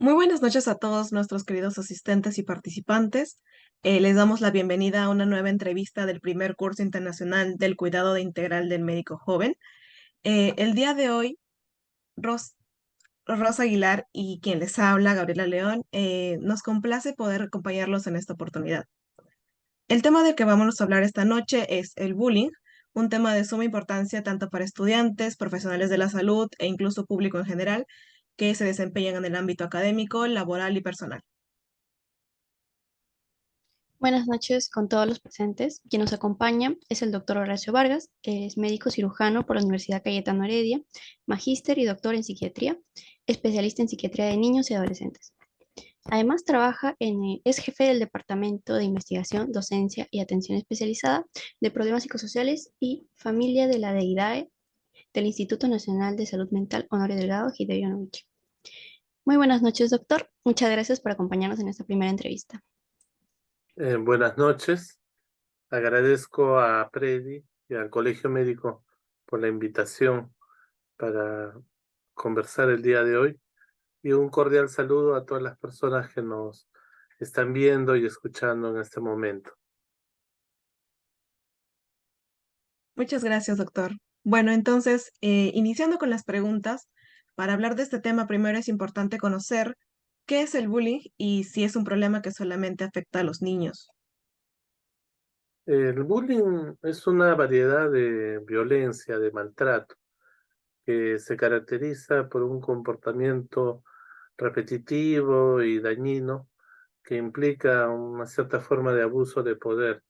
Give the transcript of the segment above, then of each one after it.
Muy buenas noches a todos nuestros queridos asistentes y participantes. Les damos la bienvenida a una nueva entrevista del primer curso internacional del cuidado de integral del médico joven. El día de hoy, Ros- Rosa Aguilar y quien les habla, Gabriela León, nos complace poder acompañarlos en esta oportunidad. El tema del que vamos a hablar esta noche es el bullying, un tema de suma importancia tanto para estudiantes, profesionales de la salud e incluso público en general que se desempeñan en el ámbito académico, laboral y personal. Buenas noches con todos los presentes. Quien nos acompaña es el doctor Horacio Vargas, que es médico cirujano por la Universidad Cayetano Heredia, magíster y doctor en psiquiatría, especialista en psiquiatría de niños y adolescentes. Además, es jefe del Departamento de Investigación, Docencia y Atención Especializada de Problemas Psicosociales y Familia de la DEIDAE del Instituto Nacional de Salud Mental Honorio Delgado Hideo Yonovich. Muy buenas noches, doctor. Muchas gracias por acompañarnos en esta primera entrevista. Buenas noches. Agradezco a Predi y al Colegio Médico por la invitación para conversar el día de hoy y un cordial saludo a todas las personas que nos están viendo y escuchando en este momento. Muchas gracias, doctor. Bueno, entonces, iniciando con las preguntas, para hablar de este tema, primero es importante conocer qué es el bullying y si es un problema que solamente afecta a los niños. El bullying es una variedad de violencia, de maltrato, que se caracteriza por un comportamiento repetitivo y dañino que implica una cierta forma de abuso de poder,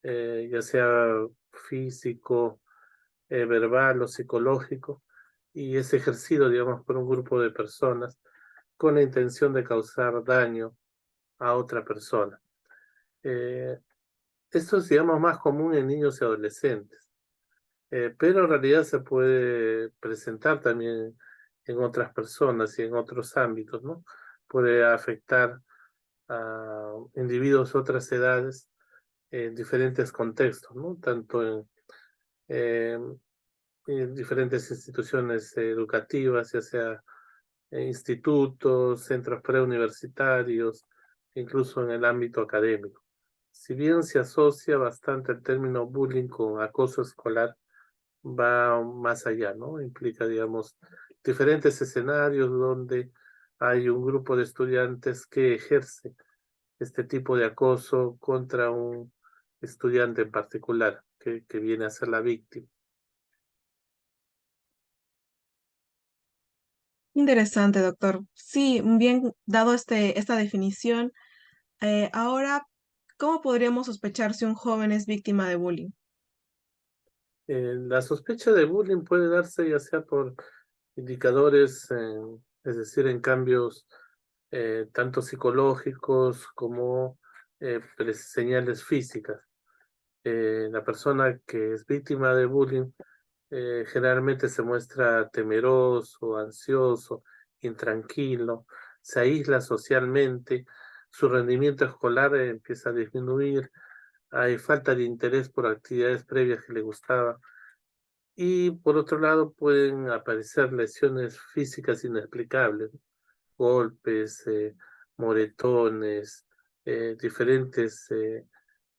ya sea físico, verbal o psicológico, y es ejercido, digamos, por un grupo de personas con la intención de causar daño a otra persona. Eh, Esto es, digamos, más común en niños y adolescentes, pero en realidad se puede presentar también en otras personas y en otros ámbitos, ¿no? Puede afectar a individuos de otras edades en diferentes contextos, ¿no? Tanto eh, en diferentes instituciones educativas, ya sea institutos, centros preuniversitarios, incluso en el ámbito académico. Si bien se asocia bastante el término bullying con acoso escolar, va más allá, ¿no? Implica, digamos, diferentes escenarios donde hay un grupo de estudiantes que ejerce este tipo de acoso contra un estudiante en particular que viene a ser la víctima. Interesante, doctor. Sí, bien dado esta definición, ahora, ¿cómo podríamos sospechar si un joven es víctima de bullying? La sospecha de bullying puede darse ya sea por indicadores, es decir, en cambios tanto psicológicos como señales físicas. La persona que es víctima de bullying generalmente se muestra temeroso, ansioso, intranquilo, se aísla socialmente, su rendimiento escolar empieza a disminuir, hay falta de interés por actividades previas que le gustaban. Y por otro lado pueden aparecer lesiones físicas inexplicables, ¿no? Golpes, moretones, diferentes,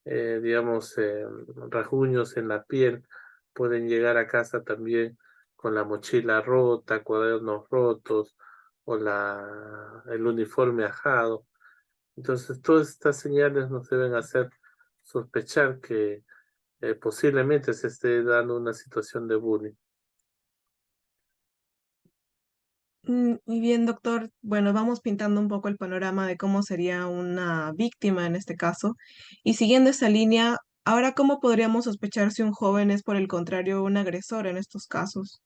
digamos, rasguños en la piel. Pueden llegar a casa también con la mochila rota, cuadernos rotos o el uniforme ajado. Entonces, todas estas señales nos deben hacer sospechar que posiblemente se esté dando una situación de bullying. Muy bien, doctor. Bueno, vamos pintando un poco el panorama de cómo sería una víctima en este caso. Y siguiendo esa línea, ahora, ¿cómo podríamos sospechar si un joven es, por el contrario, un agresor en estos casos?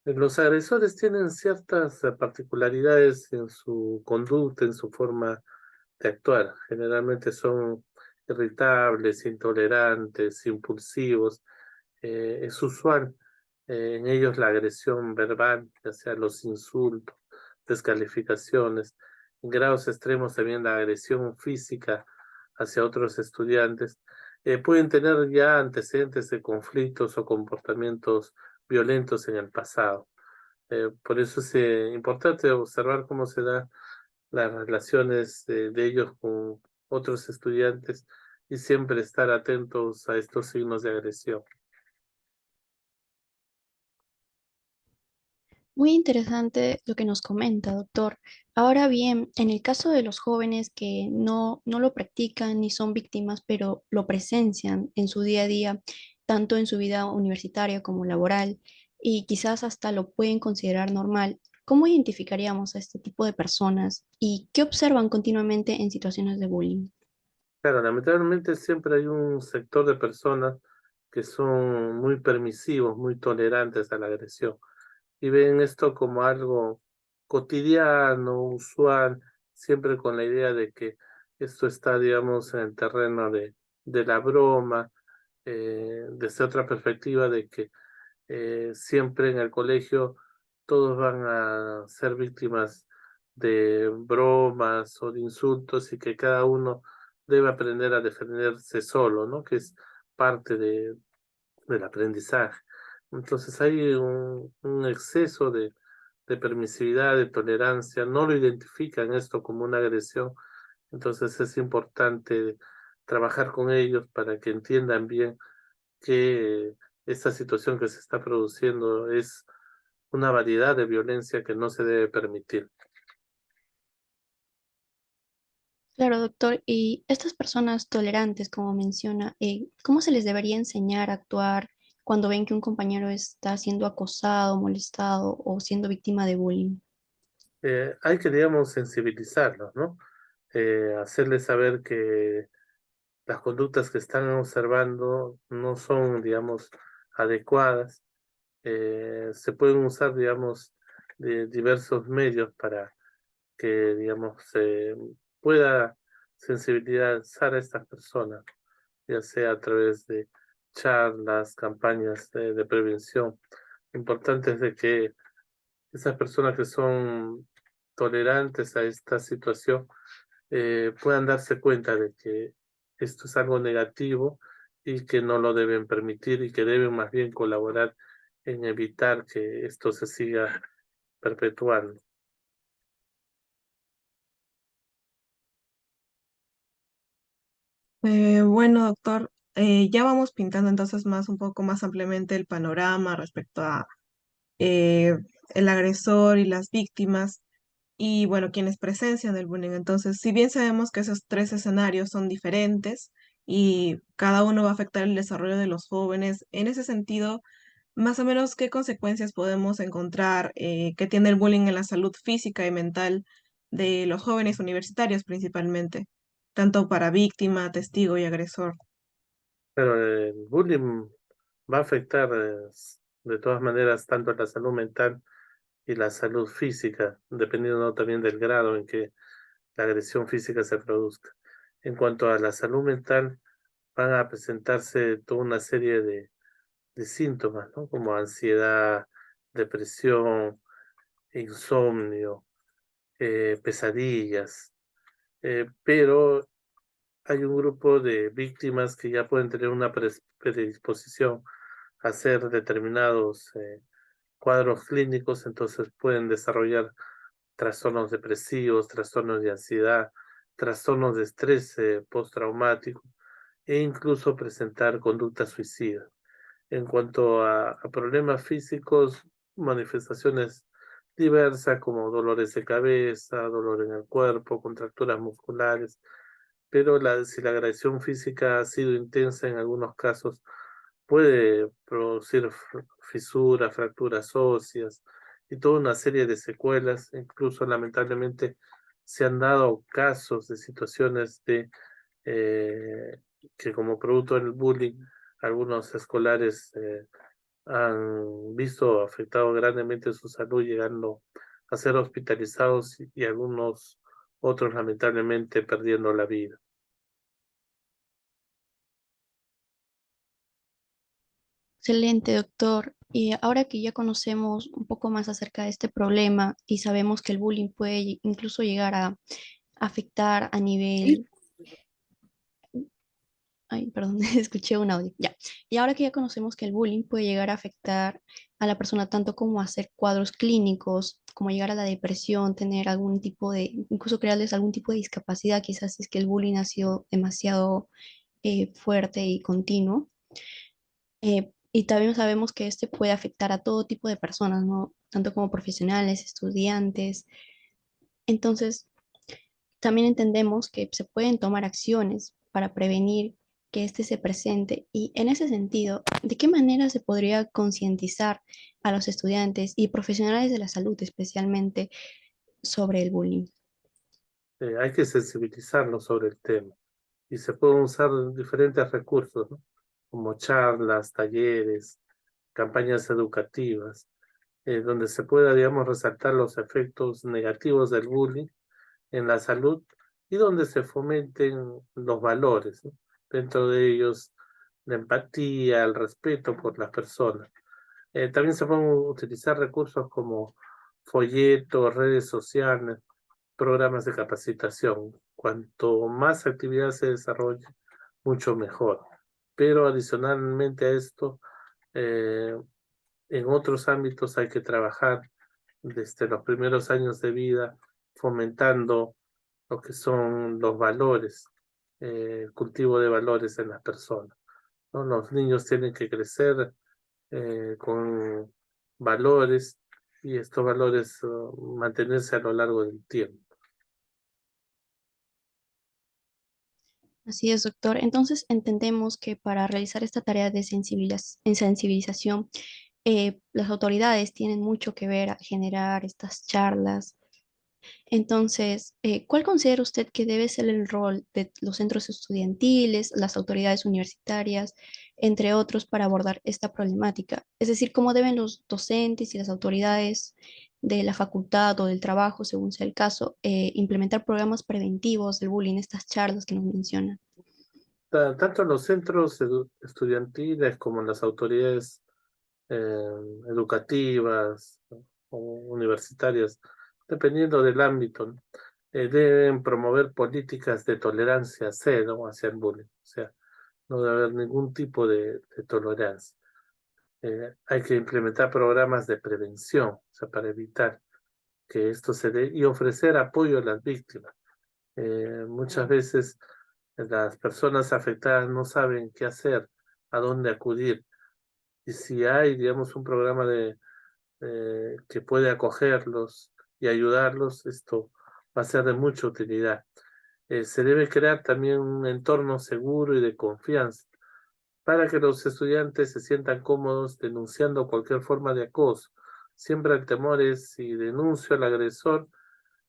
Los agresores tienen ciertas particularidades en su conducta, en su forma de actuar. Generalmente son irritables, intolerantes, impulsivos. Es usual en ellos la agresión verbal, ya sea los insultos, descalificaciones, en grados extremos también la agresión física hacia otros estudiantes. Pueden tener ya antecedentes de conflictos o comportamientos violentos en el pasado. Por eso es importante observar cómo se dan las relaciones de ellos con otros estudiantes y siempre estar atentos a estos signos de agresión. Muy interesante lo que nos comenta, doctor. Ahora bien, en el caso de los jóvenes que no lo practican ni son víctimas, pero lo presencian en su día a día, tanto en su vida universitaria como laboral, y quizás hasta lo pueden considerar normal, ¿cómo identificaríamos a este tipo de personas y qué observan continuamente en situaciones de bullying? Claro, lamentablemente siempre hay un sector de personas que son muy permisivos, muy tolerantes a la agresión y ven esto como algo cotidiano, usual, siempre con la idea de que esto está, digamos, en el terreno de la broma, desde otra perspectiva de que siempre en el colegio todos van a ser víctimas de bromas o de insultos y que cada uno debe aprender a defenderse solo, ¿no? Que es parte del aprendizaje. Entonces hay un exceso de permisividad, de tolerancia, no lo identifican esto como una agresión, entonces es importante trabajar con ellos para que entiendan bien que esta situación que se está produciendo es una variedad de violencia que no se debe permitir. Claro, doctor. Y estas personas tolerantes, como menciona, ¿cómo se les debería enseñar a actuar cuando ven que un compañero está siendo acosado, molestado o siendo víctima de bullying? Hay que, digamos, sensibilizarlos, ¿no? Hacerles saber que las conductas que están observando no son, digamos, adecuadas. Se pueden usar, digamos, de diversos medios para que, digamos, se pueda sensibilizar a estas personas, ya sea a través de charlas, campañas de prevención. Lo importante es de que esas personas que son tolerantes a esta situación puedan darse cuenta de que esto es algo negativo y que no lo deben permitir y que deben más bien colaborar en evitar que esto se siga perpetuando. Bueno, doctor, ya vamos pintando entonces más un poco más ampliamente el panorama respecto a eh, el agresor y las víctimas y bueno, quienes presencian el bullying. Entonces, si bien sabemos que esos tres escenarios son diferentes y cada uno va a afectar el desarrollo de los jóvenes, en ese sentido, más o menos, ¿qué consecuencias podemos encontrar que tiene el bullying en la salud física y mental de los jóvenes universitarios principalmente, tanto para víctima, testigo y agresor? Pero el bullying va a afectar de todas maneras tanto la salud mental y la salud física, dependiendo también del grado en que la agresión física se produzca. En cuanto a la salud mental, van a presentarse toda una serie de síntomas, ¿no? Como ansiedad, depresión, insomnio, pesadillas, pero hay un grupo de víctimas que ya pueden tener una predisposición a hacer determinados cuadros clínicos, entonces pueden desarrollar trastornos depresivos, trastornos de ansiedad, trastornos de estrés postraumático e incluso presentar conductas suicidas. En cuanto a problemas físicos, manifestaciones diversas como dolores de cabeza, dolor en el cuerpo, contracturas musculares, pero si la agresión física ha sido intensa en algunos casos, puede producir fisuras, fracturas óseas y toda una serie de secuelas. Incluso lamentablemente se han dado casos de situaciones que como producto del bullying, algunos escolares han visto afectado grandemente su salud, llegando a ser hospitalizados y algunos otros lamentablemente perdiendo la vida. Excelente, doctor. Y ahora que ya conocemos un poco más acerca de este problema y sabemos que el bullying puede incluso llegar a afectar a nivel. Ay, perdón, escuché un audio. Ya. Y ahora que ya conocemos que el bullying puede llegar a afectar a la persona tanto como hacer cuadros clínicos, como llegar a la depresión, tener algún tipo de, incluso crearles algún tipo de discapacidad, quizás si es que el bullying ha sido demasiado fuerte y continuo. Y también sabemos que este puede afectar a todo tipo de personas, ¿no? Tanto como profesionales, estudiantes. Entonces, también entendemos que se pueden tomar acciones para prevenir que este se presente y en ese sentido, ¿de qué manera se podría concientizar a los estudiantes y profesionales de la salud especialmente sobre el bullying? Hay que sensibilizarlos sobre el tema y se pueden usar diferentes recursos, ¿no? Como charlas, talleres, campañas educativas, donde se pueda, digamos, resaltar los efectos negativos del bullying en la salud y donde se fomenten los valores, ¿no? Dentro de ellos la empatía, el respeto por las personas. También se pueden utilizar recursos como folletos, redes sociales, programas de capacitación. Cuanto más actividad se desarrolle, mucho mejor. Pero adicionalmente a esto, eh, en otros ámbitos hay que trabajar desde los primeros años de vida, fomentando lo que son los valores, el cultivo de valores en las personas, ¿no? Los niños tienen que crecer con valores y estos valores mantenerse a lo largo del tiempo. Así es, doctor. Entonces entendemos que para realizar esta tarea de sensibilización, las autoridades tienen mucho que ver a generar estas charlas. Entonces, ¿cuál considera usted que debe ser el rol de los centros estudiantiles, las autoridades universitarias, entre otros, para abordar esta problemática? Es decir, ¿cómo deben los docentes y las autoridades de la facultad o del trabajo, según sea el caso, implementar programas preventivos del bullying, estas charlas que nos mencionan? Tanto los centros estudiantiles como las autoridades eh, educativas o universitarias, dependiendo del ámbito, ¿no? Deben promover políticas de tolerancia cero hacia el bullying. O sea, no debe haber ningún tipo de tolerancia. Hay que implementar programas de prevención, o sea, para evitar que esto se dé y ofrecer apoyo a las víctimas. Muchas veces las personas afectadas no saben qué hacer, a dónde acudir. Y si hay, digamos, un programa que puede acogerlos y ayudarlos, esto va a ser de mucha utilidad. Se debe crear también un entorno seguro y de confianza para que los estudiantes se sientan cómodos denunciando cualquier forma de acoso. Siempre el temor es si denuncio al agresor,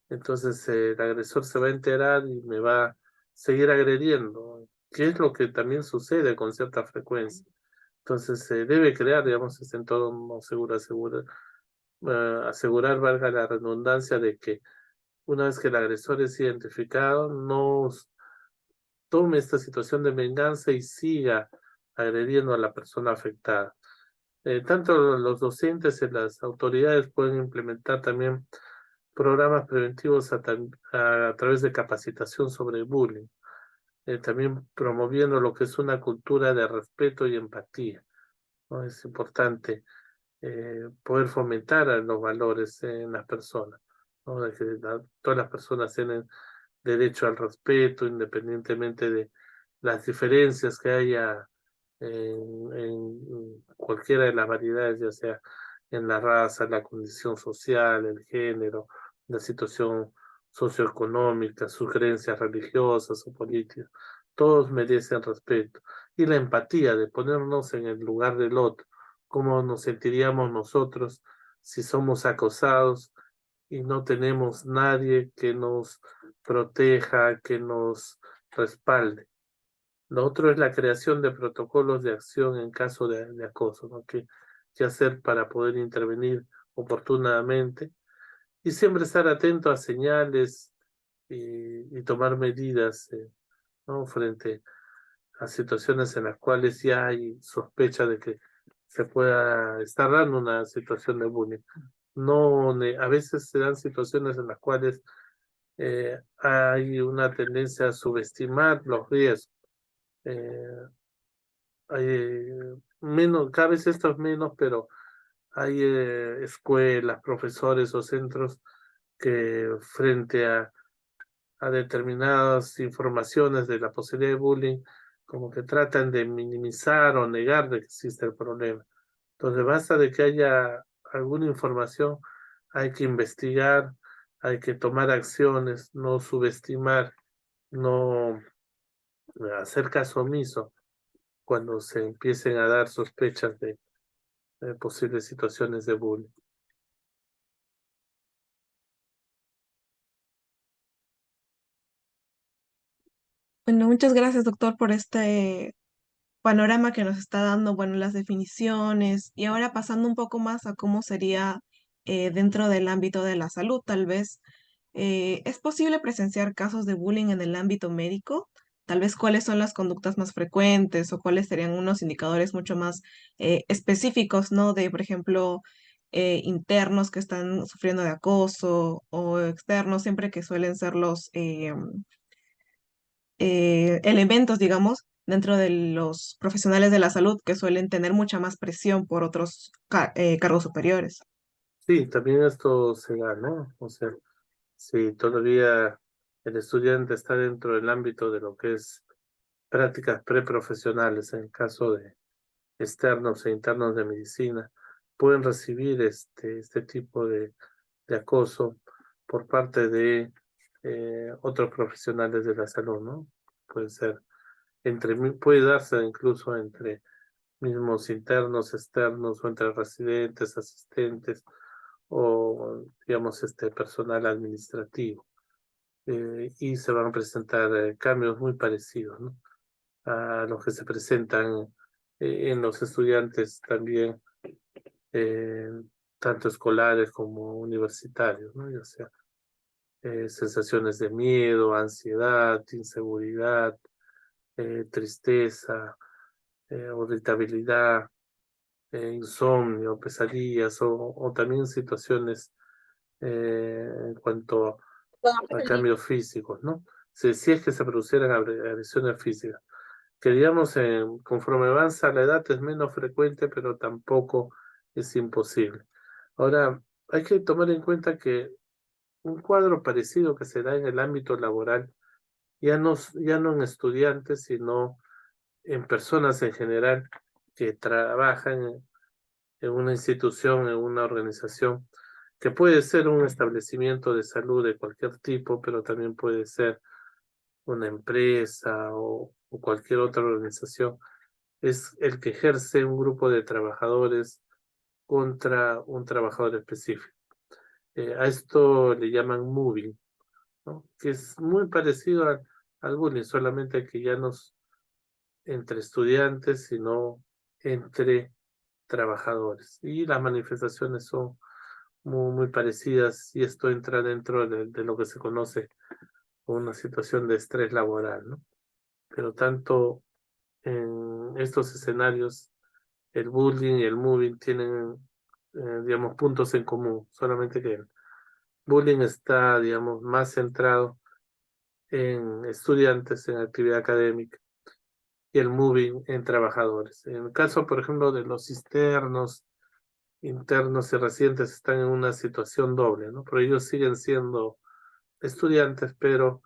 entonces el agresor se va a enterar y me va a seguir agrediendo, que es lo que también sucede con cierta frecuencia. Entonces se debe crear, digamos, ese entorno seguro, asegurar, valga la redundancia, de que una vez que el agresor es identificado, no tome esta situación de venganza y siga agrediendo a la persona afectada. Tanto los docentes y las autoridades pueden implementar también programas preventivos a través de capacitación sobre bullying, también promoviendo lo que es una cultura de respeto y empatía, ¿no? Es importante poder fomentar a los valores en las personas, ¿no? De que todas las personas tienen derecho al respeto, independientemente de las diferencias que haya en cualquiera de las variedades, ya sea en la raza, la condición social, el género, la situación socioeconómica, sus creencias religiosas o políticas. Todos merecen respeto. Y la empatía de ponernos en el lugar del otro, cómo nos sentiríamos nosotros si somos acosados y no tenemos nadie que nos proteja, que nos respalde. Lo otro es la creación de protocolos de acción en caso de acoso, ¿no? ¿Qué hacer para poder intervenir oportunamente? Y siempre estar atento a señales y tomar medidas, ¿no? Frente a situaciones en las cuales ya hay sospecha de que se pueda estar dando una situación de bullying. No, a veces se dan situaciones en las cuales hay una tendencia a subestimar los riesgos. Eh, hay menos, cada vez esto es menos, pero hay escuelas, profesores o centros que frente a determinadas informaciones de la posibilidad de bullying, como que tratan de minimizar o negar de que existe el problema. Entonces basta de que haya alguna información, hay que investigar, hay que tomar acciones, no subestimar, no hacer caso omiso cuando se empiecen a dar sospechas de posibles situaciones de bullying. Bueno, muchas gracias, doctor, por este panorama que nos está dando, bueno, las definiciones y ahora pasando un poco más a cómo sería dentro del ámbito de la salud, tal vez. ¿Es posible presenciar casos de bullying en el ámbito médico? Tal vez cuáles son las conductas más frecuentes o cuáles serían unos indicadores mucho más específicos, ¿no? De, por ejemplo, internos que están sufriendo de acoso o externos, siempre que suelen ser los elementos, digamos, dentro de los profesionales de la salud que suelen tener mucha más presión por otros cargos superiores. Sí, también esto se da, ¿no? O sea, si todavía el estudiante está dentro del ámbito de lo que es prácticas preprofesionales, en caso de externos e internos de medicina, pueden recibir este tipo de acoso por parte de otros profesionales de la salud, ¿no? Puede ser puede darse incluso entre mismos internos, externos o entre residentes, asistentes o digamos personal administrativo. Y se van a presentar cambios muy parecidos, ¿no? A los que se presentan en los estudiantes también, eh, tanto escolares como universitarios, ¿no? Ya sea sensaciones de miedo, ansiedad, inseguridad, tristeza, irritabilidad, insomnio, pesadillas o también situaciones en cuanto a cambios físicos, ¿no? Si es que se producieran agresiones físicas, que digamos, conforme avanza la edad es menos frecuente, pero tampoco es imposible. Ahora, hay que tomar en cuenta que un cuadro parecido que se da en el ámbito laboral, ya no en estudiantes, sino en personas en general que trabajan en una institución, en una organización, que puede ser un establecimiento de salud de cualquier tipo, pero también puede ser una empresa o cualquier otra organización, es el que ejerce un grupo de trabajadores contra un trabajador específico. A esto le llaman moving, ¿no? Que es muy parecido al bullying, solamente que ya no es entre estudiantes, sino entre trabajadores. Y las manifestaciones son muy parecidas y esto entra dentro de lo que se conoce como una situación de estrés laboral, ¿no? Pero tanto en estos escenarios, el bullying y el moving tienen, digamos, puntos en común, solamente que el bullying está, digamos, más centrado en estudiantes, en actividad académica, y el moving en trabajadores. En el caso, por ejemplo, de los externos, internos y residentes están en una situación doble, ¿no? Pero ellos siguen siendo estudiantes, pero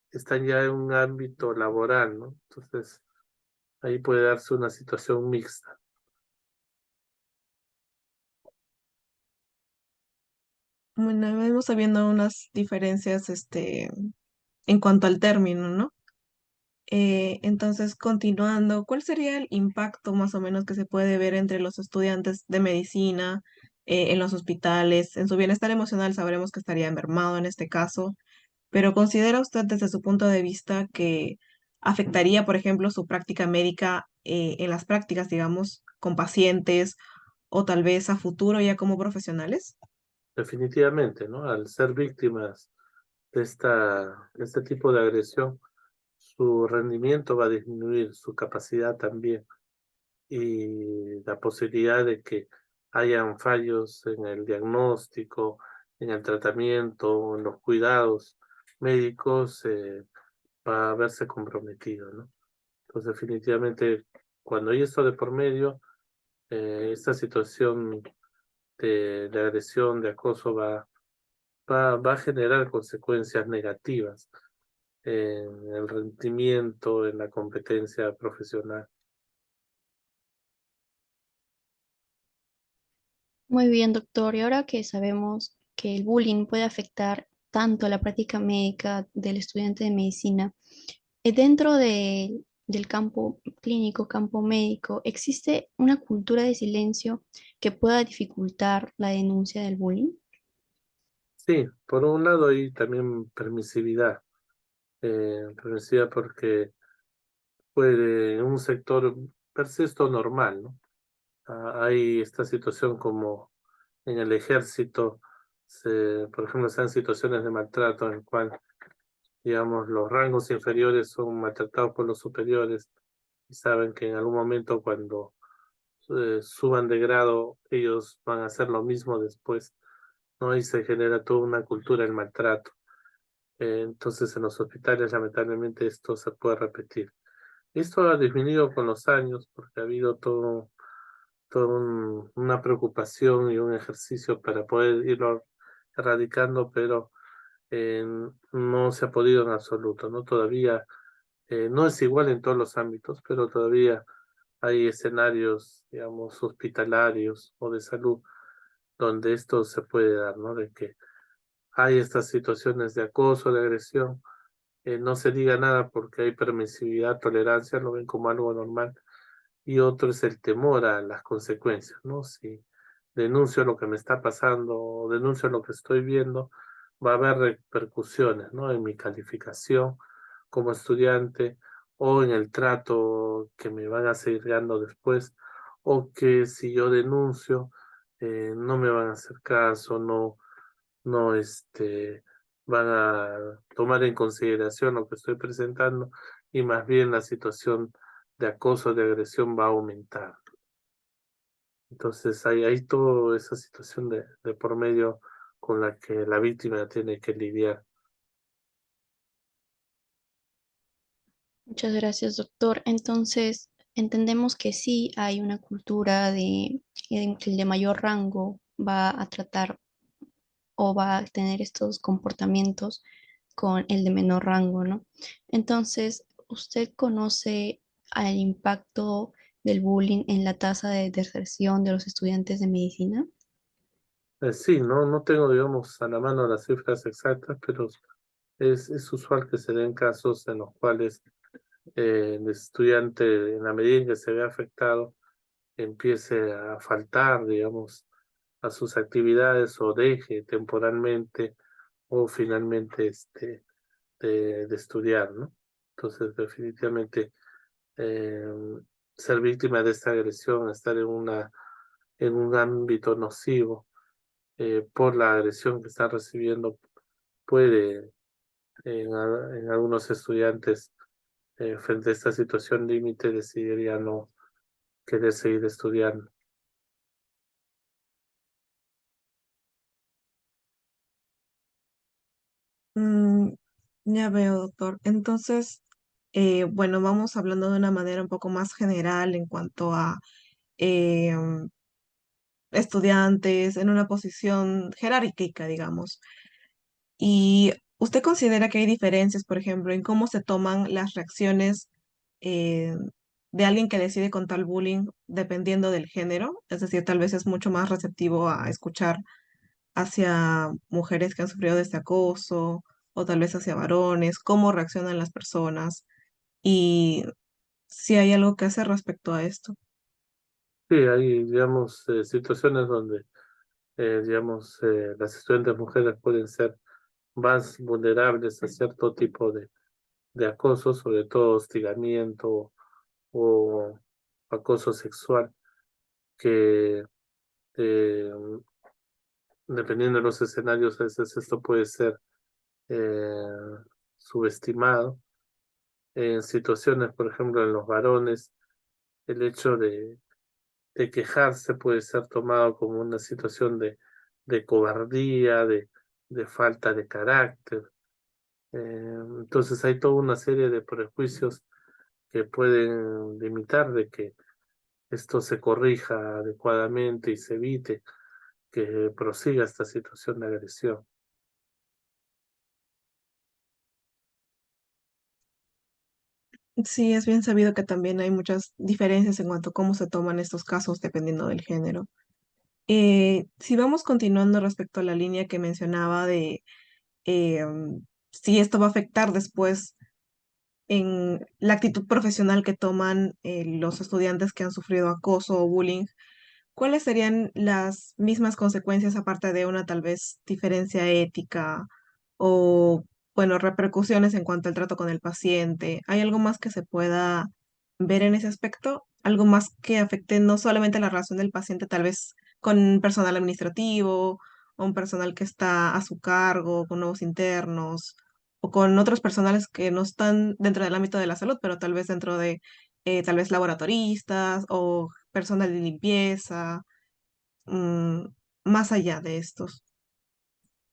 están ya en un ámbito laboral, ¿no? Entonces, ahí puede darse una situación mixta. Bueno, vemos habiendo unas diferencias en cuanto al término, ¿no? Entonces, continuando, ¿cuál sería el impacto más o menos que se puede ver entre los estudiantes de medicina, en los hospitales, en su bienestar emocional? Sabremos que estaría mermado en este caso, pero ¿considera usted desde su punto de vista que afectaría, por ejemplo, su práctica médica, en las prácticas, digamos, con pacientes o tal vez a futuro ya como profesionales? Definitivamente, ¿no? Al ser víctimas de este tipo de agresión, su rendimiento va a disminuir, su capacidad también, y la posibilidad de que hayan fallos en el diagnóstico, en el tratamiento, en los cuidados médicos, va a verse comprometido, ¿no? Entonces, definitivamente, cuando hay esto de por medio, esta situación de agresión, de acoso, va a generar consecuencias negativas en el rendimiento, en la competencia profesional. Muy bien, doctor. Y ahora que sabemos que el bullying puede afectar tanto la práctica médica del estudiante de medicina, dentro del campo clínico, campo médico, ¿existe una cultura de silencio que pueda dificultar la denuncia del bullying? Sí, por un lado hay también permisividad, permisividad porque puede en un sector per se esto normal, ¿no? Hay esta situación como en el ejército, por ejemplo, se dan situaciones de maltrato en el cual, digamos, los rangos inferiores son maltratados por los superiores y saben que en algún momento cuando suban de grado, ellos van a hacer lo mismo después, ¿no? Y se genera toda una cultura del maltrato. Entonces, en los hospitales, lamentablemente, esto se puede repetir. Esto ha disminuido con los años porque ha habido una preocupación y un ejercicio para poder irlo erradicando, pero no se ha podido en absoluto, ¿no? Todavía no es igual en todos los ámbitos, pero todavía hay escenarios, digamos, hospitalarios o de salud donde esto se puede dar, ¿no? De que hay estas situaciones de acoso, de agresión, no se diga nada porque hay permisividad, tolerancia, lo ven como algo normal, y otro es el temor a las consecuencias, ¿no? Si denuncio lo que me está pasando o denuncio lo que estoy viendo, va a haber repercusiones, ¿no? En mi calificación como estudiante o en el trato que me van a seguir dando después, o que si yo denuncio, no me van a hacer caso, no van a tomar en consideración lo que estoy presentando y más bien la situación de acoso, de agresión va a aumentar. Entonces hay toda esa situación de por medio con la que la víctima tiene que lidiar. Muchas gracias, doctor. Entonces, entendemos que sí hay una cultura en que el de mayor rango va a tratar o va a tener estos comportamientos con el de menor rango, ¿no? Entonces, ¿usted conoce el impacto del bullying en la tasa de deserción de los estudiantes de medicina? Sí, no tengo, digamos, a la mano las cifras exactas, pero es usual que se den casos en los cuales el estudiante, en la medida en que se ve afectado, empiece a faltar, digamos, a sus actividades o deje temporalmente o finalmente de estudiar, ¿no? Entonces, definitivamente, eh, ser víctima de esta agresión, estar en un ámbito nocivo por la agresión que están recibiendo, puede en algunos estudiantes frente a esta situación límite decidiría no querer seguir estudiando. Mm, ya veo, doctor. Entonces, bueno, vamos hablando de una manera un poco más general en cuanto a eh, estudiantes en una posición jerárquica, digamos. ¿Y usted considera que hay diferencias, por ejemplo, en cómo se toman las reacciones eh, de alguien que decide contar el bullying dependiendo del género? Es decir, tal vez es mucho más receptivo a escuchar hacia mujeres que han sufrido de este acoso o tal vez hacia varones, cómo reaccionan las personas y si hay algo que hacer respecto a esto. Sí, hay, digamos, situaciones donde, digamos, las estudiantes mujeres pueden ser más vulnerables a cierto tipo de acoso, sobre todo hostigamiento o acoso sexual, que eh, dependiendo de los escenarios, a veces esto puede ser eh, subestimado. En situaciones, por ejemplo, en los varones, el hecho de quejarse puede ser tomado como una situación de cobardía, de falta de carácter. Entonces hay toda una serie de prejuicios que pueden limitar de que esto se corrija adecuadamente y se evite que prosiga esta situación de agresión. Sí, es bien sabido que también hay muchas diferencias en cuanto a cómo se toman estos casos dependiendo del género. Si vamos continuando respecto a la línea que mencionaba de si esto va a afectar después en la actitud profesional que toman los estudiantes que han sufrido acoso o bullying, ¿cuáles serían las mismas consecuencias aparte de una tal vez diferencia ética o, bueno, repercusiones en cuanto al trato con el paciente? ¿Hay algo más que se pueda ver en ese aspecto? ¿Algo más que afecte no solamente la relación del paciente tal vez con personal administrativo o un personal que está a su cargo, con nuevos internos o con otros personales que no están dentro del ámbito de la salud, pero tal vez dentro de tal vez laboratoristas o personal de limpieza, mm, más allá de estos?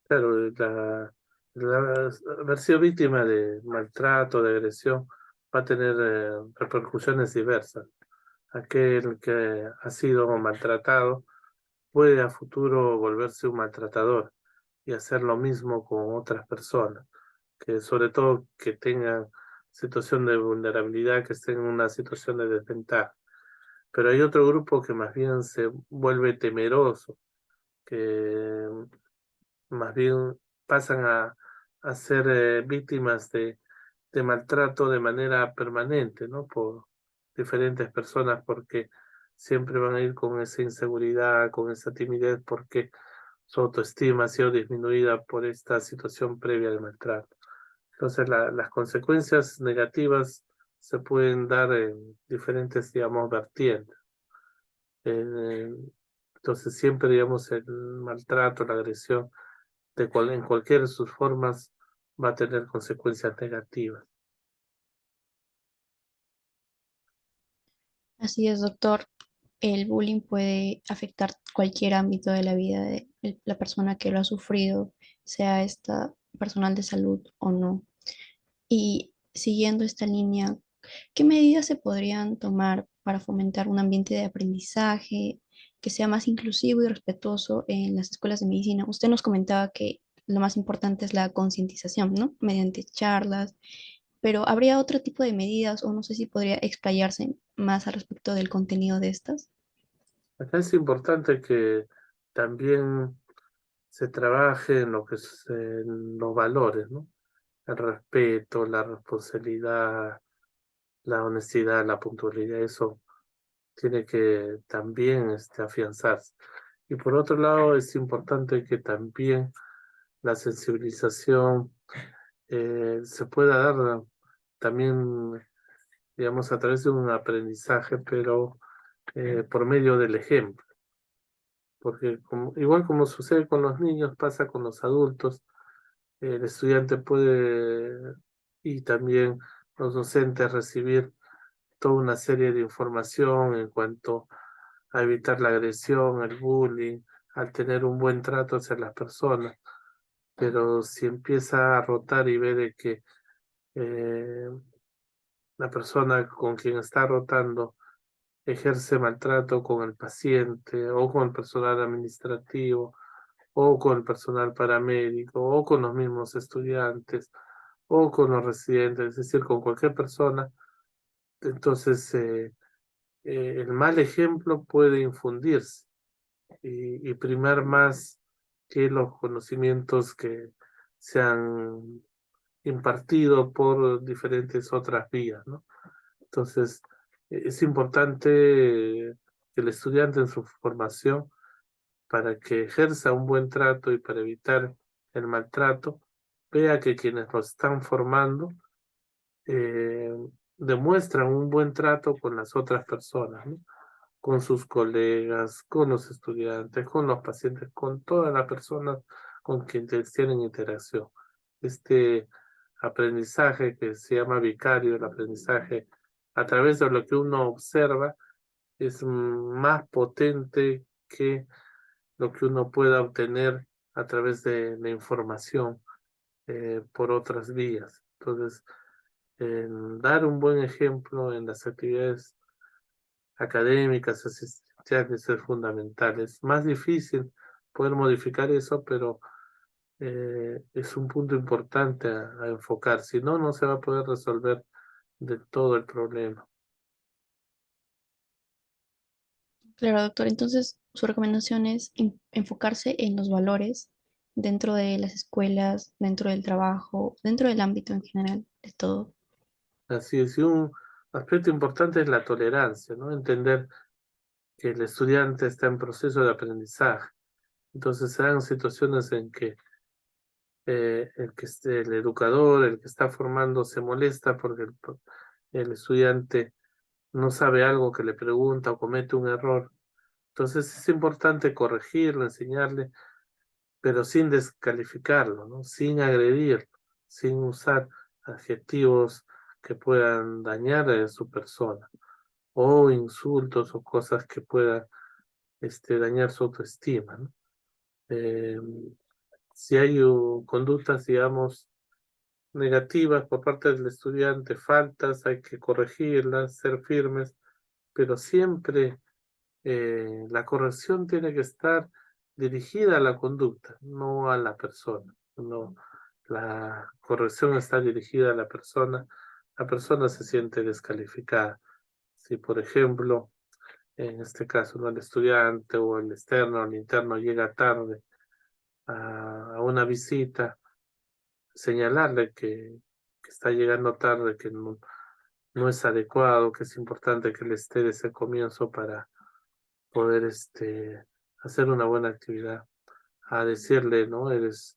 Claro, haber sido víctima de maltrato, de agresión, va a tener repercusiones diversas. Aquel que ha sido maltratado puede a futuro volverse un maltratador y hacer lo mismo con otras personas, que sobre todo que tengan situación de vulnerabilidad, que estén en una situación de desventaja. Pero hay otro grupo que más bien se vuelve temeroso, que más bien pasan a ser víctimas de maltrato de manera permanente, ¿no? Por diferentes personas, porque siempre van a ir con esa inseguridad, con esa timidez, porque su autoestima ha sido disminuida por esta situación previa de maltrato. Entonces, las consecuencias negativas se pueden dar en diferentes, digamos, vertientes. Eh, entonces, siempre, digamos, el maltrato, la agresión, en cualquiera de sus formas, va a tener consecuencias negativas. Así es, doctor. El bullying puede afectar cualquier ámbito de la vida de la persona que lo ha sufrido, sea esta personal de salud o no. Y siguiendo esta línea, ¿qué medidas se podrían tomar para fomentar un ambiente de aprendizaje que sea más inclusivo y respetuoso en las escuelas de medicina? Usted nos comentaba que lo más importante es la concientización, ¿no? Mediante charlas, pero ¿habría otro tipo de medidas o no sé si podría explayarse más al respecto del contenido de estas? Acá es importante que también se trabaje en lo que es en los valores, ¿no? El respeto, la responsabilidad, la honestidad, la puntualidad, eso tiene que también afianzarse. Y por otro lado, es importante que también la sensibilización se pueda dar también, digamos, a través de un aprendizaje, pero por medio del ejemplo. Porque igual como sucede con los niños, pasa con los adultos. El estudiante puede y también los docentes recibir toda una serie de información en cuanto a evitar la agresión, el bullying, al tener un buen trato hacia las personas. Pero si empieza a rotar y ve de que eh, la persona con quien está rotando ejerce maltrato con el paciente o con el personal administrativo o con el personal paramédico o con los mismos estudiantes o con los residentes, es decir, con cualquier persona, entonces el mal ejemplo puede infundirse y primar más que los conocimientos que se han impartido por diferentes otras vías, ¿no? Entonces, es importante que el estudiante en su formación, para que ejerza un buen trato y para evitar el maltrato, vea que quienes lo están formando eh, demuestran un buen trato con las otras personas, ¿no? Con sus colegas, con los estudiantes, con los pacientes, con todas las personas con quienes tienen interacción. Este aprendizaje que se llama vicario, el aprendizaje a través de lo que uno observa, es más potente que lo que uno pueda obtener a través de la información por otras vías. Entonces, dar un buen ejemplo en las actividades académicas, asistenciales es fundamental. Es más difícil poder modificar eso, pero es un punto importante a enfocar. Si no, no se va a poder resolver de todo el problema. Claro, doctor. Entonces, su recomendación es enfocarse en los valores dentro de las escuelas, dentro del trabajo, dentro del ámbito en general, de todo. Así es, y un aspecto importante es la tolerancia, ¿no? Entender que el estudiante está en proceso de aprendizaje. Entonces se dan situaciones en que el educador, el que está formando, se molesta porque el estudiante no sabe algo que le pregunta o comete un error. Entonces es importante corregirlo, enseñarle, pero sin descalificarlo, ¿no? Sin agredirlo, sin usar adjetivos que puedan dañar a su persona, o insultos o cosas que puedan dañar su autoestima, ¿no? Eh, si hay conductas, digamos, negativas por parte del estudiante, faltas, hay que corregirlas, ser firmes, pero siempre la corrección tiene que estar dirigida a la conducta, no a la persona. No, la corrección está dirigida a la persona se siente descalificada. Si, por ejemplo, en este caso, ¿no? El estudiante o el externo o el interno llega tarde a una visita, señalarle que está llegando tarde, que no es adecuado, que es importante que le esté desde el comienzo para poder hacer una buena actividad. A decirle, ¿no? Eres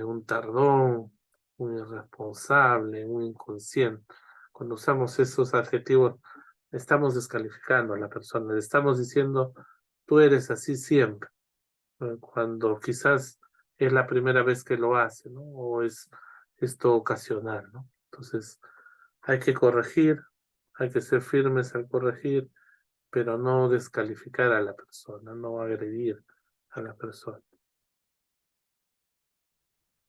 un tardón, un irresponsable, un inconsciente. Cuando usamos esos adjetivos, estamos descalificando a la persona, le estamos diciendo, tú eres así siempre, cuando quizás es la primera vez que lo hace, ¿no? O es esto ocasional, ¿no? Entonces, hay que corregir, hay que ser firmes al corregir, pero no descalificar a la persona, no agredir a la persona.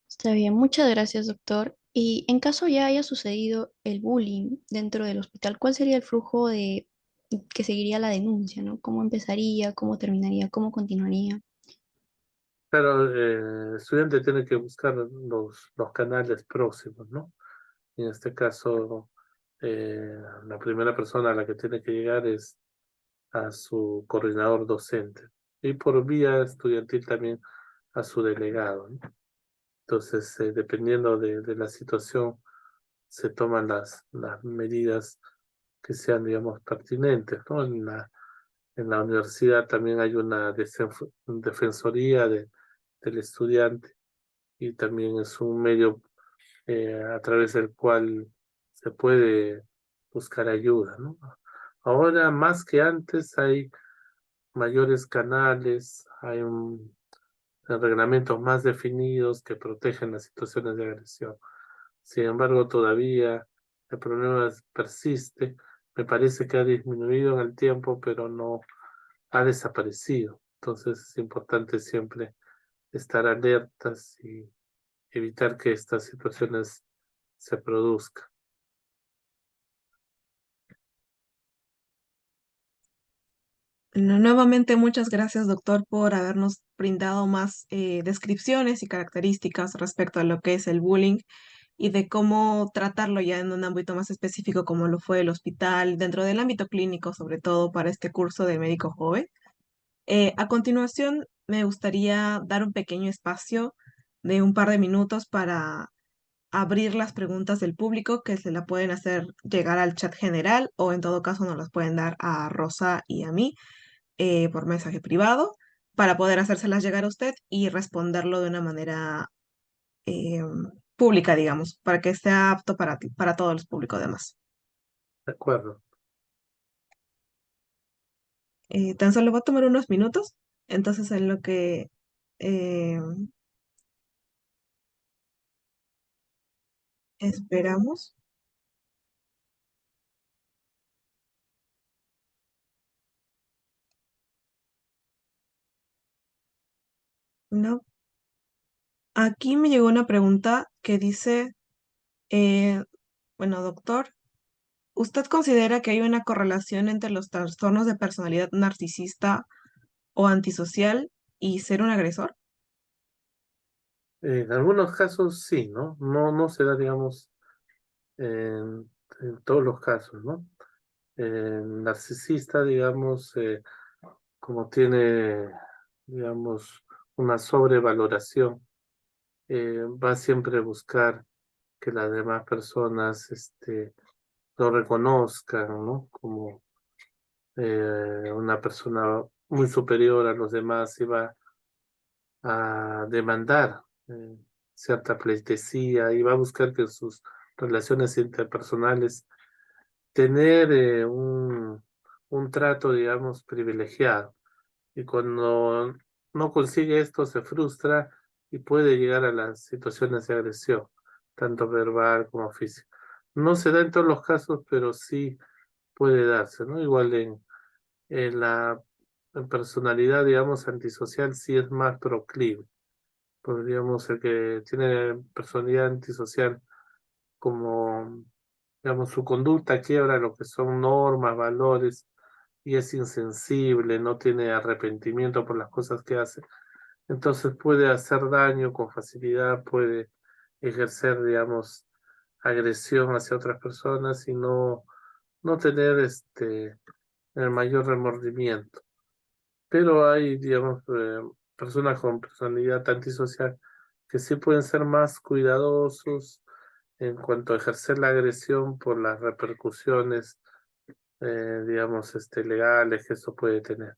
Está bien, muchas gracias, doctor. Y en caso ya haya sucedido el bullying dentro del hospital, ¿cuál sería el flujo de que seguiría la denuncia, ¿no? ¿Cómo empezaría, cómo terminaría, cómo continuaría? Pero el estudiante tiene que buscar los canales próximos, ¿no? En este caso, la primera persona a la que tiene que llegar es a su coordinador docente y por vía estudiantil también a su delegado, ¿no? Entonces, dependiendo de la situación, se toman las medidas que sean, digamos, pertinentes, ¿no? En la universidad también hay una defensoría del estudiante y también es un medio a través del cual se puede buscar ayuda, ¿no? Ahora, más que antes, hay mayores canales, hay reglamentos más definidos que protegen las situaciones de agresión. Sin embargo, todavía el problema persiste. Me parece que ha disminuido en el tiempo, pero no ha desaparecido. Entonces es importante siempre estar alertas y evitar que estas situaciones se produzcan. Nuevamente, muchas gracias, doctor, por habernos brindado más descripciones y características respecto a lo que es el bullying y de cómo tratarlo ya en un ámbito más específico como lo fue el hospital, dentro del ámbito clínico, sobre todo para este curso de médico joven. A continuación, me gustaría dar un pequeño espacio de un par de minutos para abrir las preguntas del público que se la pueden hacer llegar al chat general o en todo caso nos las pueden dar a Rosa y a mí por mensaje privado para poder hacérselas llegar a usted y responderlo de una manera eh, pública, digamos, para que sea apto para todos los públicos demás. ¿De acuerdo? Tan solo va a tomar unos minutos, entonces en lo que eh, esperamos, ¿no? Aquí me llegó una pregunta que dice, eh, bueno, doctor, ¿usted considera que hay una correlación entre los trastornos de personalidad narcisista o antisocial y ser un agresor? En algunos casos sí, ¿no? No se da, digamos, en todos los casos, ¿no? El narcisista, digamos, como tiene, digamos, una sobrevaloración, va siempre a buscar que las demás personas lo reconozcan, ¿no? Como una persona muy superior a los demás y va a demandar cierta pleitesía y va a buscar que sus relaciones interpersonales tener un trato, digamos, privilegiado. Y cuando no consigue esto, se frustra y puede llegar a las situaciones de agresión, tanto verbal como física. No se da en todos los casos, pero sí puede darse, ¿no? Igual en la en personalidad, digamos, antisocial sí es más proclive. Podríamos, el que tiene personalidad antisocial como, digamos, su conducta quiebra lo que son normas, valores, y es insensible, no tiene arrepentimiento por las cosas que hace. Entonces puede hacer daño con facilidad, puede ejercer, digamos, agresión hacia otras personas y no tener el mayor remordimiento. Pero hay, digamos, personas con personalidad antisocial que sí pueden ser más cuidadosos en cuanto a ejercer la agresión por las repercusiones, digamos, legales que eso puede tener.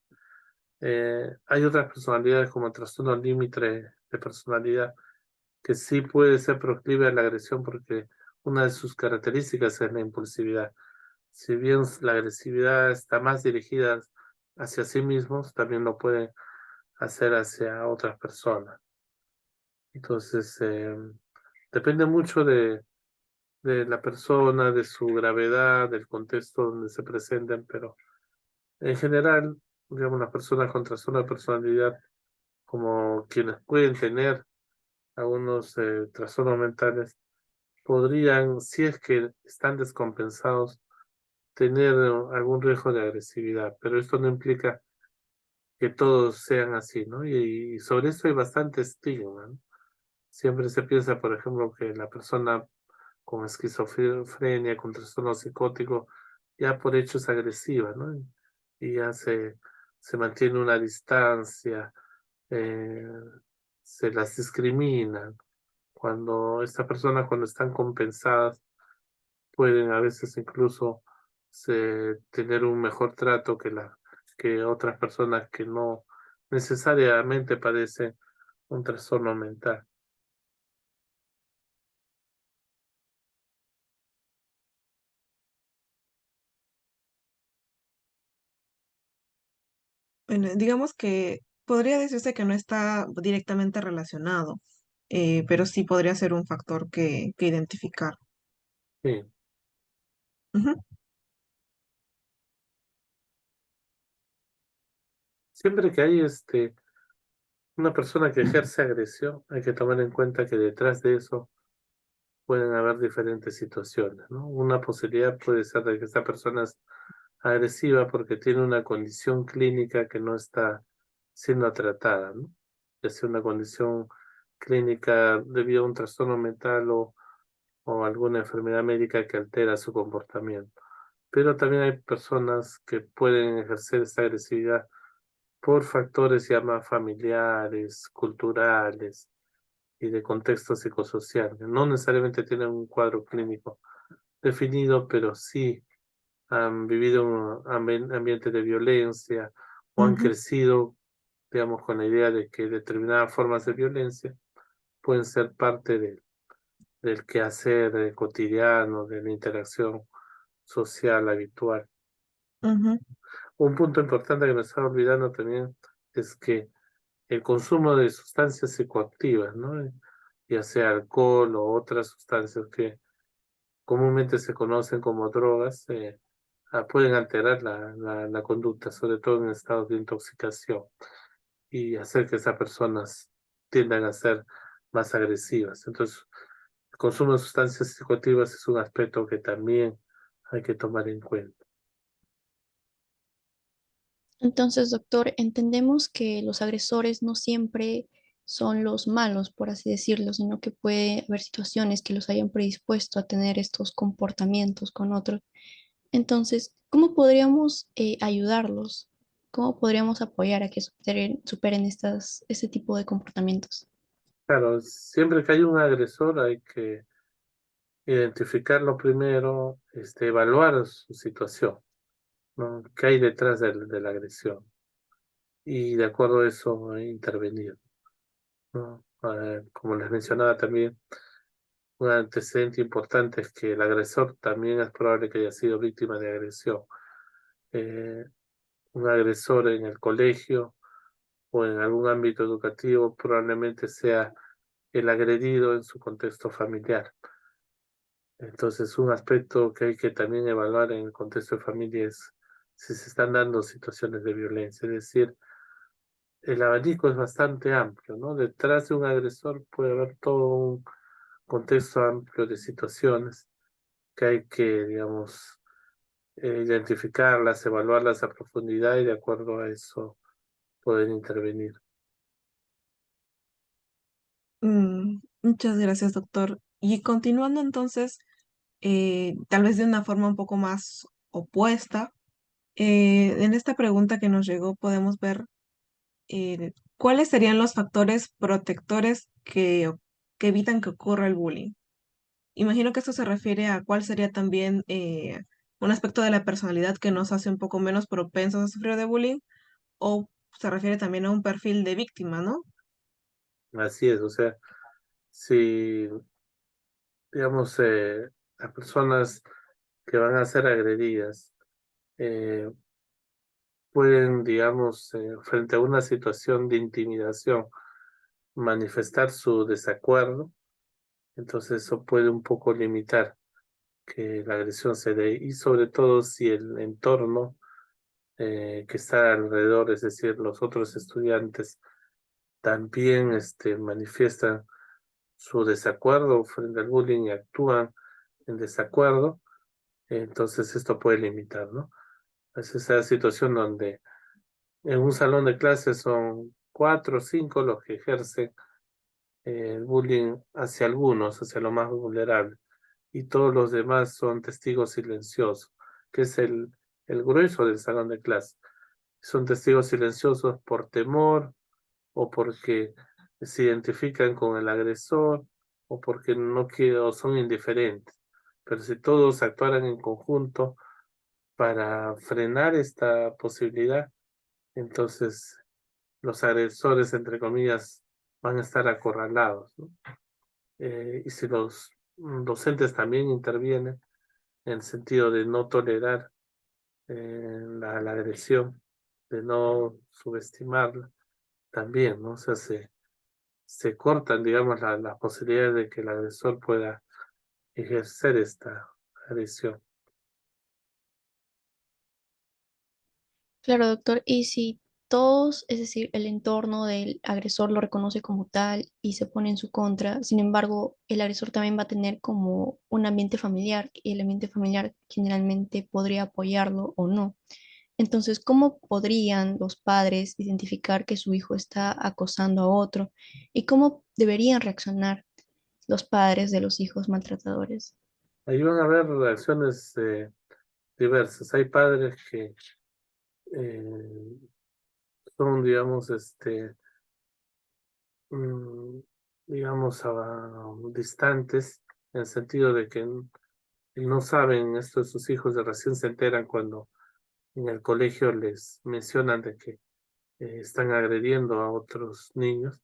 Hay otras personalidades como el trastorno límite de personalidad que sí puede ser proclive a la agresión porque una de sus características es la impulsividad. Si bien la agresividad está más dirigida hacia sí mismos, también lo pueden hacer hacia otras personas. Entonces, depende mucho de la persona, de su gravedad, del contexto donde se presenten, pero en general, digamos, las personas con trastorno de personalidad, como quienes pueden tener algunos trastornos mentales, podrían, si es que están descompensados, tener algún riesgo de agresividad, pero esto no implica que todos sean así, ¿no? Y sobre esto hay bastante estigma, ¿no? Siempre se piensa, por ejemplo, que la persona con esquizofrenia, con trastorno psicótico, ya por hecho es agresiva, ¿no? Y ya se mantiene una distancia, eh, se las discrimina. Cuando estas personas, cuando están compensadas, pueden a veces incluso tener un mejor trato que otras personas que no necesariamente padecen un trastorno mental. Bueno, digamos que podría decirse que no está directamente relacionado, pero sí podría ser un factor que identificar. Sí. Ujú, Siempre que hay una persona que ejerce agresión, hay que tomar en cuenta que detrás de eso pueden haber diferentes situaciones, ¿no? Una posibilidad puede ser de que esta persona es agresiva porque tiene una condición clínica que no está siendo tratada, ¿no? Ya sea una condición clínica debido a un trastorno mental o alguna enfermedad médica que altera su comportamiento. Pero también hay personas que pueden ejercer esta agresividad por factores ya más familiares, culturales y de contexto psicosocial. No necesariamente tienen un cuadro clínico definido, pero sí han vivido un ambiente de violencia o han ujú, crecido, digamos, con la idea de que determinadas formas de violencia pueden ser parte del quehacer cotidiano, de la interacción social habitual. ujú, Un punto importante que me estaba olvidando también es que el consumo de sustancias psicoactivas, ¿no? Ya sea alcohol o otras sustancias que comúnmente se conocen como drogas, pueden alterar la conducta, sobre todo en estados de intoxicación, y hacer que esas personas tiendan a ser más agresivas. Entonces, el consumo de sustancias psicoactivas es un aspecto que también hay que tomar en cuenta. Entonces, doctor, entendemos que los agresores no siempre son los malos, por así decirlo, sino que puede haber situaciones que los hayan predispuesto a tener estos comportamientos con otros. Entonces, ¿cómo podríamos ayudarlos? ¿Cómo podríamos apoyar a que superen este tipo de comportamientos? Claro, siempre que hay un agresor hay que identificarlo primero, evaluar su situación, ¿no? ¿Qué hay detrás de la agresión? Y de acuerdo a eso intervenir, ¿no? Como les mencionaba también, un antecedente importante es que el agresor también es probable que haya sido víctima de agresión. Eh, un agresor en el colegio o en algún ámbito educativo probablemente sea el agredido en su contexto familiar. Entonces, un aspecto que hay que también evaluar en el contexto de familia es si se están dando situaciones de violencia. Es decir, el abanico es bastante amplio, ¿no? Detrás de un agresor puede haber todo un contexto amplio de situaciones que hay que, digamos, identificarlas, evaluarlas a profundidad y de acuerdo a eso poder intervenir. Muchas gracias, doctor. Y continuando entonces, tal vez de una forma un poco más opuesta, en esta pregunta que nos llegó podemos ver cuáles serían los factores protectores que evitan que ocurra el bullying. Imagino que esto se refiere a cuál sería también un aspecto de la personalidad que nos hace un poco menos propensos a sufrir de bullying, o se refiere también a un perfil de víctima, ¿no? Así es, o sea, si, digamos, las personas que van a ser agredidas eh, pueden, digamos, frente a una situación de intimidación, manifestar su desacuerdo, entonces eso puede un poco limitar que la agresión se dé y sobre todo si el entorno que está alrededor, es decir, los otros estudiantes, también manifiestan su desacuerdo frente al bullying y actúan en desacuerdo, entonces esto puede limitar, ¿no? Es esa situación donde en un salón de clases son 4 o 5 los que ejercen el bullying hacia algunos, hacia los más vulnerables, y todos los demás son testigos silenciosos, que es el grueso del salón de clase. Son testigos silenciosos por temor o porque se identifican con el agresor o porque no quieren o son indiferentes. Pero si todos actuaran en conjunto para frenar esta posibilidad, entonces los agresores, entre comillas, van a estar acorralados, ¿no? Y si los docentes también intervienen en el sentido de no tolerar la agresión, de no subestimarla, también, ¿no? O sea, se cortan, digamos, las posibilidades de que el agresor pueda ejercer esta agresión. Claro, doctor. Y si todos, es decir, el entorno del agresor lo reconoce como tal y se pone en su contra, sin embargo, el agresor también va a tener como un ambiente familiar y el ambiente familiar generalmente podría apoyarlo o no. Entonces, ¿cómo podrían los padres identificar que su hijo está acosando a otro y cómo deberían reaccionar los padres de los hijos maltratadores? Ahí van a haber reacciones diversas. Hay padres que eh, son, digamos, mm, digamos, distantes, en el sentido de que no saben esto de sus hijos, de recién se enteran cuando en el colegio les mencionan de que están agrediendo a otros niños.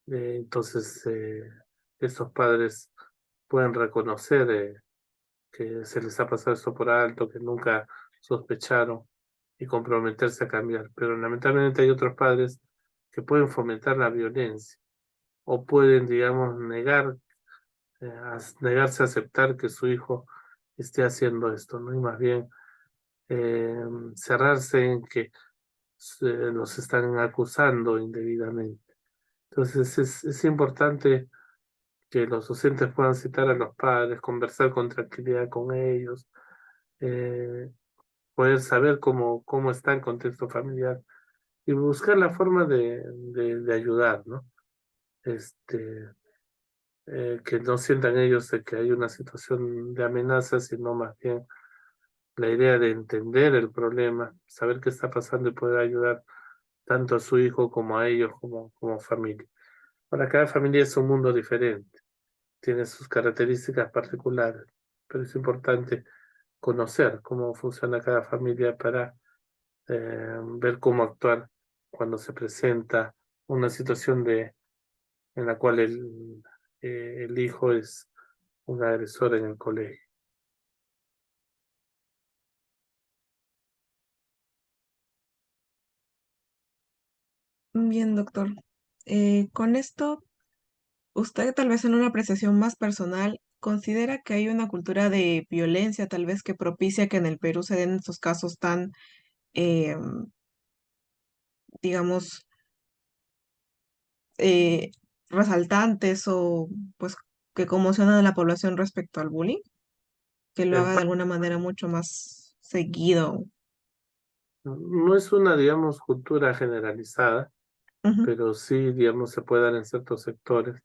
Entonces, estos padres pueden reconocer que se les ha pasado esto por alto, que nunca sospecharon y comprometerse a cambiar. Pero lamentablemente hay otros padres que pueden fomentar la violencia o pueden, digamos, negarse a aceptar que su hijo esté haciendo esto, ¿no? Y más bien eh, cerrarse en que los están acusando indebidamente. Entonces es importante que los docentes puedan citar a los padres, conversar con tranquilidad con ellos, eh, poder saber cómo está el contexto familiar y buscar la forma de ayudar, ¿no? Que no sientan ellos de que hay una situación de amenaza, sino más bien la idea de entender el problema, saber qué está pasando y poder ayudar tanto a su hijo como a ellos como familia. Ahora, cada familia es un mundo diferente, tiene sus características particulares, pero es importante conocer cómo funciona cada familia para ver cómo actuar cuando se presenta una situación en la cual el hijo es un agresor en el colegio. Bien, doctor. Con esto, usted tal vez en una apreciación más personal, ¿considera que hay una cultura de violencia tal vez que propicia que en el Perú se den estos casos tan, eh, digamos, eh, resaltantes o pues que conmocionan a la población respecto al bullying? Que lo En haga de pa- alguna manera mucho más seguido. no es una, digamos, cultura generalizada, Ujú, pero sí, digamos, se puede dar en ciertos sectores.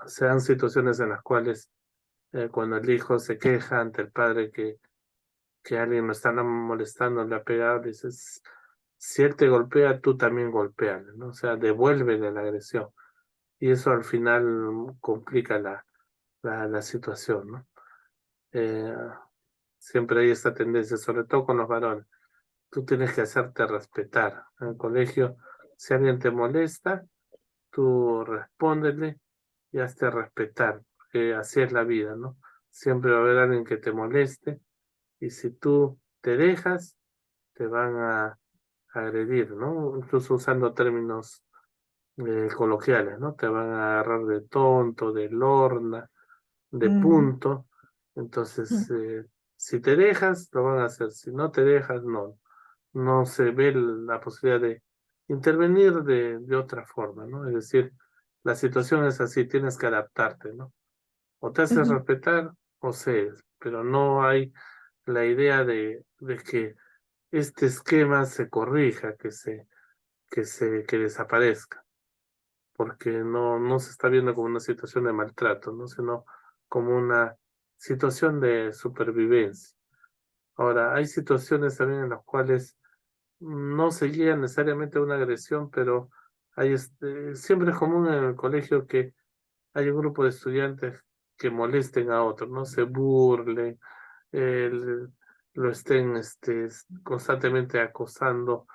Se dan situaciones en las cuales cuando el hijo se queja ante el padre que alguien lo está molestando, le ha pegado, le dices, si él te golpea, tú también golpéale, ¿no? O sea, devuélvele la agresión. Y eso al final complica la situación, ¿no? Eh, Siempre hay esta tendencia, sobre todo con los varones. Tú tienes que hacerte respetar. En el colegio, si alguien te molesta, tú respóndele y hazte respetar, porque así es la vida, ¿no? Siempre va a haber alguien que te moleste y si tú te dejas, te van a agredir, ¿no? Incluso usando términos coloquiales, ¿no? Te van a agarrar de tonto, de lorna, de mm, punto. Entonces, mm, si te dejas, lo van a hacer. Si no te dejas, no. No se ve la posibilidad de intervenir de otra forma, ¿no? Es decir, la situación es así, tienes que adaptarte, ¿no? O te haces ujú, respetar o cedes, pero no hay la idea de que este esquema se corrija, que desaparezca, porque no se está viendo como una situación de maltrato, ¿no? Sino como una situación de supervivencia. Ahora, hay situaciones también en las cuales no se guía necesariamente a una agresión, pero siempre es común en el colegio que hay un grupo de estudiantes que molesten a otros, ¿no? Se burlen, el- lo estén constantemente acosando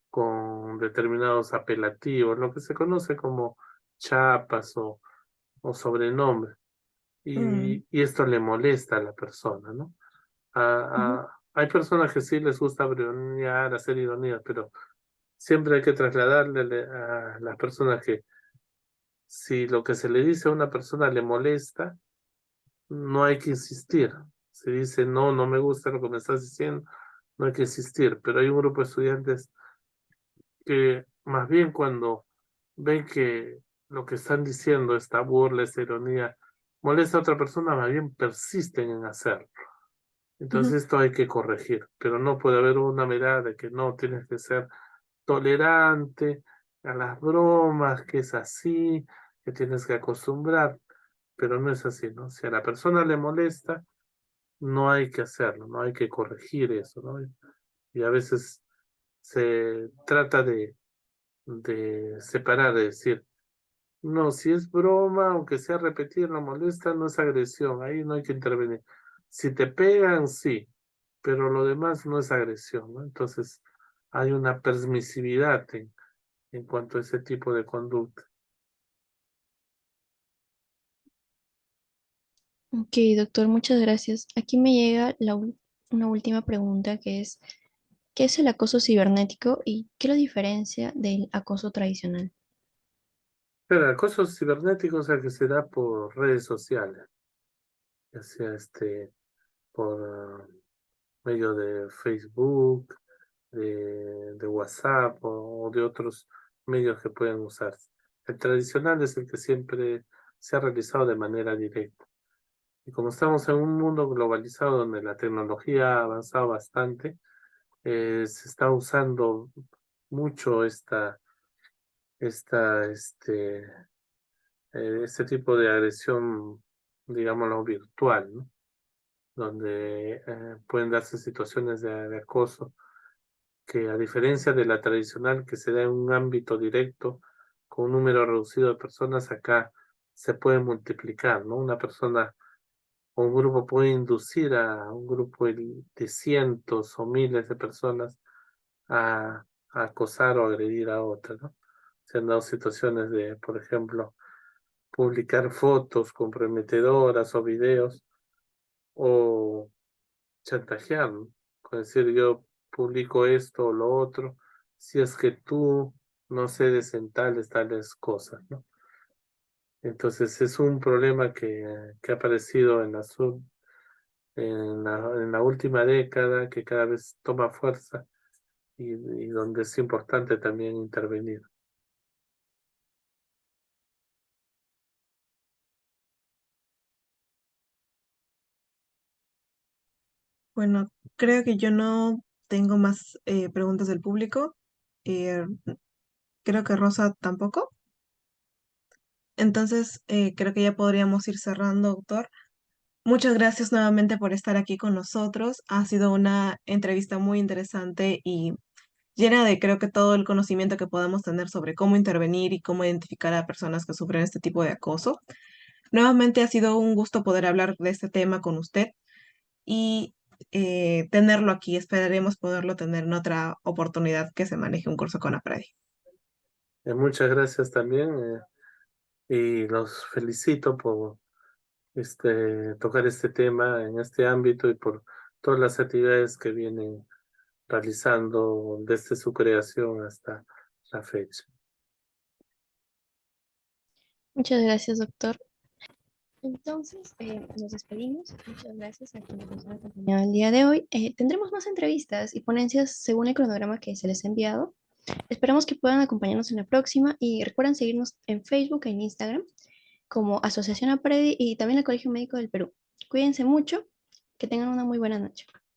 con determinados apelativos, lo que se conoce como chapas o sobrenombres. mm, Y esto le molesta a la persona, ¿no? ujú, Hay personas que sí les gusta bromear, hacer ironía, pero siempre hay que trasladarle a las personas que si lo que se le dice a una persona le molesta, no hay que insistir. Se dice, no, no me gusta lo que me estás diciendo, no hay que insistir. Pero hay un grupo de estudiantes que más bien cuando ven que lo que están diciendo, esta burla, esta ironía, molesta a otra persona, más bien persisten en hacerlo. ujú, Entonces esto hay que corregir, pero no puede haber una mirada de que no, tienes que ser tolerante a las bromas, que es así, que tienes que acostumbrar, pero no es así, ¿no? Si a la persona le molesta, no hay que hacerlo, no hay que corregir eso, ¿no? Y a veces se trata de separar, de decir, no, si es broma, aunque sea repetir, no molesta, no es agresión, ahí no hay que intervenir. Si te pegan, sí, pero lo demás no es agresión, ¿no? Entonces hay una permisividad en cuanto a ese tipo de conducta. Ok, doctor, muchas gracias. Aquí me llega una última pregunta que es, ¿qué es el acoso cibernético y qué lo diferencia del acoso tradicional? Pero el acoso cibernético es el que se da por redes sociales, ya sea por medio de Facebook, de WhatsApp o de otros medios que pueden usarse. El tradicional es el que siempre se ha realizado de manera directa. Y como estamos en un mundo globalizado donde la tecnología ha avanzado bastante, se está usando mucho esta, este tipo de agresión, digámoslo, virtual, ¿no? Donde pueden darse situaciones de acoso que, a diferencia de la tradicional que se da en un ámbito directo con un número reducido de personas, acá se puede multiplicar, ¿no? Una persona o un grupo puede inducir a un grupo de cientos o miles de personas a acosar o agredir a otra, ¿no? Se han dado situaciones de, por ejemplo, publicar fotos comprometedoras o videos, o chantajear, ¿no? Con decir, yo publico esto o lo otro, si es que tú no cedes en tales cosas, ¿no? Entonces es un problema que ha aparecido en la última década, que cada vez toma fuerza y donde es importante también intervenir. Bueno, creo que yo no tengo más preguntas del público. Eh, Creo que Rosa tampoco. Entonces, creo que ya podríamos ir cerrando, doctor. Muchas gracias nuevamente por estar aquí con nosotros. Ha sido una entrevista muy interesante y llena de, creo que, todo el conocimiento que podamos tener sobre cómo intervenir y cómo identificar a personas que sufren este tipo de acoso. Nuevamente ha sido un gusto poder hablar de este tema con usted y tenerlo aquí. Esperaremos poderlo tener en otra oportunidad que se maneje un curso con APREDI. Muchas gracias también, y los felicito por tocar este tema en este ámbito y por todas las actividades que vienen realizando desde su creación hasta la fecha. Muchas gracias, doctor. Entonces, nos despedimos. Muchas gracias a quienes nos han acompañado el día de hoy. Tendremos más entrevistas y ponencias según el cronograma que se les ha enviado. Esperamos que puedan acompañarnos en la próxima y recuerden seguirnos en Facebook e en Instagram como Asociación APREDI y también el Colegio Médico del Perú. Cuídense mucho, que tengan una muy buena noche.